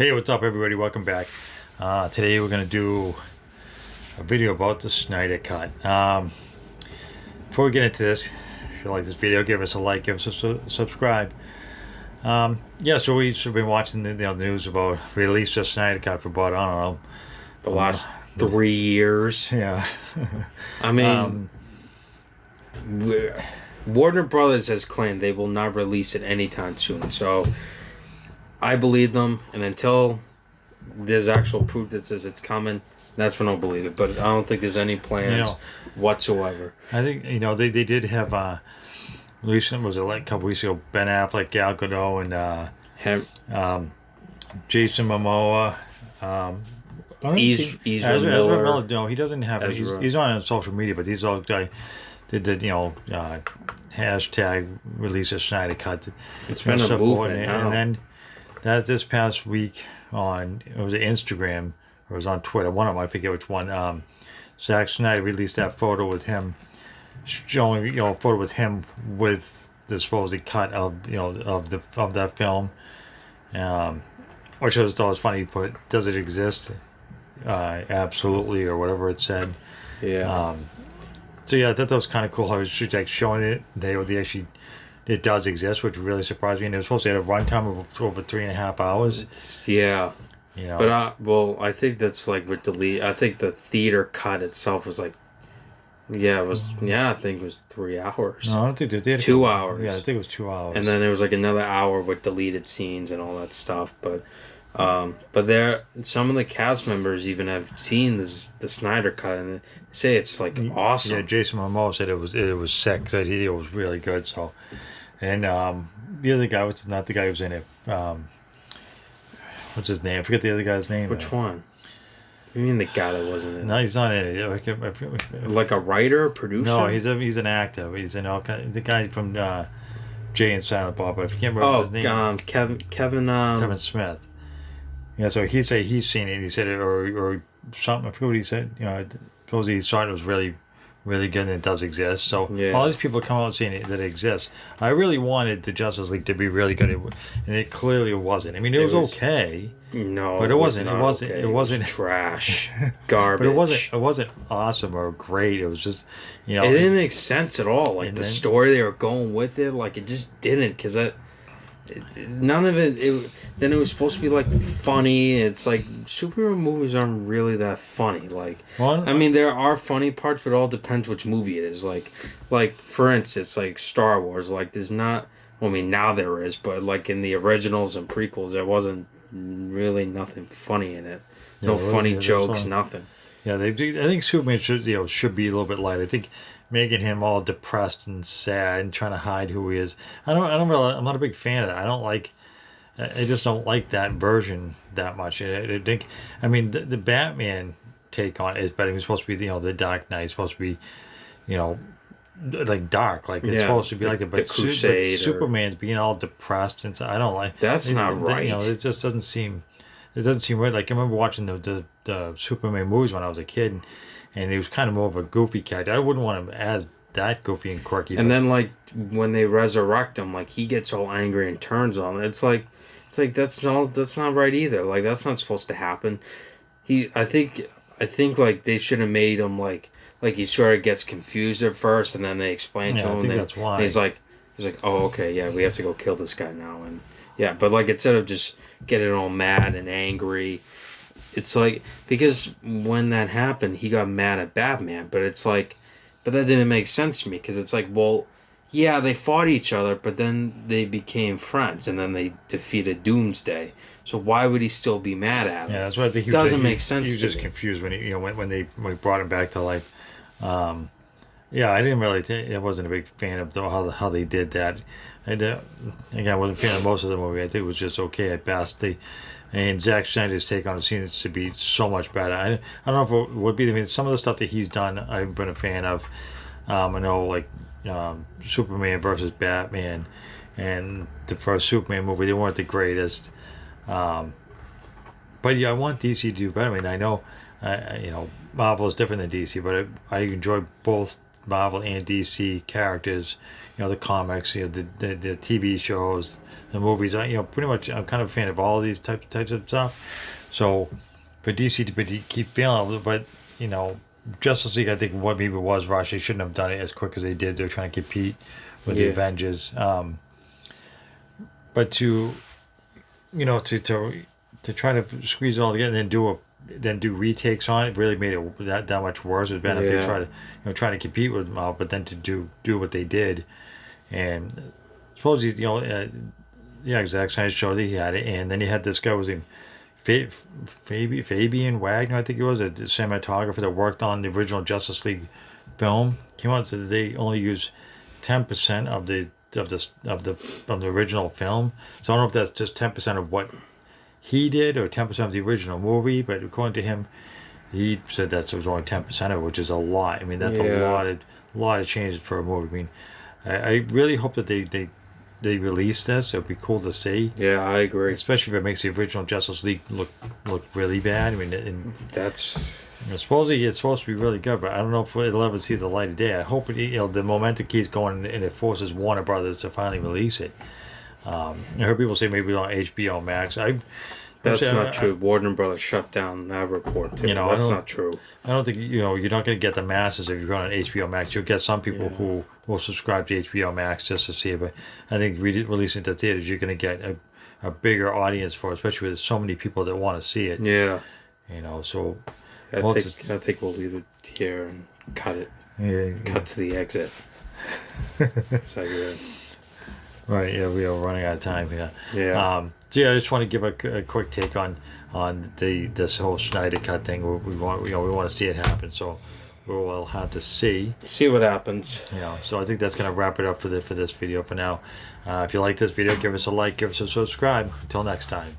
Hey, what's up, everybody? Welcome back. Today we're going to do a video about the Snyder Cut. Before we get into this, if you like this video, give us a like, give us a subscribe. So we've been watching the news about release the Snyder Cut for about, I don't know, the last 3 years. Yeah. I mean, Warner Brothers has claimed they will not release it anytime soon. So I believe them, and until there's actual proof that says it's coming, that's when I'll believe it. But I don't think there's any plans whatsoever. I think they did have recent, was it like a couple weeks ago, Ben Affleck, Gal Gadot, and Jason Momoa. Ezra Miller. No, he doesn't have. He's on social media, but these all guys did hashtag release a Snyder Cut. It's been a movement now. And then that this past week it was Instagram or it was on Twitter. One of them, I forget which one. Zack Snyder released that photo with him, showing a photo with him with the supposed cut of of that film. Which I thought was funny. He put, "Does it exist?" Absolutely, or whatever it said. Yeah. So yeah, I thought that was kind of cool how he was like showing it. They actually, it does exist, which really surprised me. And it was supposed to have a runtime of over 3.5 hours. Yeah. But I think that's like with I think the theater cut itself was like, I think it was 3 hours. No, I don't think they did. 2 hours. Yeah, I think it was 2 hours. And then there was like another hour with deleted scenes and all that stuff. But there, some of the cast members even have seen the Snyder Cut and they say it's like awesome. Yeah, Jason Momoa said it was sick. Said it was really good. So, and the other guy, which is not the guy who was in it. What's his name? I forget the other guy's name. Which one? You mean the guy that wasn't in it? No, he's not in it. Like a writer, producer? No, he's an actor. He's in all kind. The guy from Jay and Silent Bob. I can't remember his name. Kevin Smith. Yeah, so he said he's seen it. He said it or something. I forget what he said. Supposedly he thought it was really, really good and it does exist. So all these people come out saying that it exists. I really wanted the Justice League to be really good, and it clearly wasn't. I mean, it was okay. No, but it wasn't. It wasn't trash, garbage. But it wasn't awesome or great. It was just, it didn't make sense at all. Like the story they were going with it, like it just didn't. Because none of it. Then it was supposed to be like funny. It's like superhero movies aren't really that funny. Like, I mean, there are funny parts, but it all depends which movie it is. Like for instance, like Star Wars. Like there's not. Well, I mean, now there is, but like in the originals and prequels, there wasn't really nothing funny in it. No funny jokes, nothing. Yeah, they do. I think Superman should be a little bit light. I think making him all depressed and sad and trying to hide who he is. I'm not a big fan of that. I just don't like that version that much. I think, I mean, the Batman take on it is better. He's supposed to be, the Dark Knight. He's supposed to be, like dark. Like it's supposed to be like that. But Superman's being all depressed and I don't like. That's not right. It just doesn't seem. It doesn't seem right. Like I remember watching the Superman movies when I was a kid, and he was kind of more of a goofy character. I wouldn't want him as that goofy and quirky. And then like when they resurrect him, like he gets all angry and turns on him. It's like that's not right either. Like that's not supposed to happen. I think like they should have made him like he sort of gets confused at first, and then they explain to him. I think that's why. And he's like, oh okay, yeah, we have to go kill this guy now, and but like instead of just getting all mad and angry, it's like because when that happened, he got mad at Batman, but it's like, but that didn't make sense to me because it's like, well, yeah, they fought each other, but then they became friends, and then they defeated Doomsday. So why would he still be mad at him? Yeah, that's what I think. It doesn't make sense. He was just confused when when they brought him back to life. I didn't really. I wasn't a big fan of how they did that. Again, I wasn't a fan of most of the movie. I think it was just okay at best. And Zack Snyder's take on it seems to be so much better. I don't know if it would be. I mean, some of the stuff that he's done, I've been a fan of. I know, like Superman versus Batman, and the first Superman movie, they weren't the greatest. But yeah, I want DC to do better. I mean, I know, Marvel is different than DC, but I enjoy both Marvel and DC characters, the comics, the TV shows, the movies. Pretty much I'm kind of a fan of all these types of stuff. So for DC to keep failing, but Justice League, I think what maybe was rushed. They shouldn't have done it as quick as they did. They're trying to compete with the Avengers. But to try to squeeze it all together and then do retakes on it really made it that much worse. It was bad if they try to compete with them, but then to do what they did, and supposedly Zack Snyder showed that he had it, and then he had this guy was named Fabian Wagner, I think he was a cinematographer that worked on the original Justice League film. Came out and said that they only used 10% of the original film. So I don't know if that's just 10% of what he did or 10% of the original movie, but according to him, he said that it was only 10% of it, which is a lot. I mean, that's a lot of changes for a movie. I mean, I really hope that they release this. It would be cool to see. Yeah, I agree. Especially if it makes the original Justice League look really bad. I mean, that's supposedly it's supposed to be really good, but I don't know if it'll ever see the light of day. I hope the momentum keeps going and it forces Warner Brothers to finally release it. I heard people say maybe on HBO Max. That's not true. Warner Brothers shut down that report too. That's not true. I don't think you're not going to get the masses if you're going on HBO Max. You'll get some people who will subscribe to HBO Max just to see it. But I think releasing to theaters, you're going to get a bigger audience for it, especially with so many people that want to see it. Yeah. So I think we'll leave it here and cut it. Yeah. Cut to the exit. So you're right. Yeah, we are running out of time here. Yeah. I just want to give a quick take on this whole Snyder cut thing. We want to see it happen. So we'll have to see what happens. So I think that's gonna wrap it up for this video for now. If you like this video, give us a like, give us a subscribe. Until next time.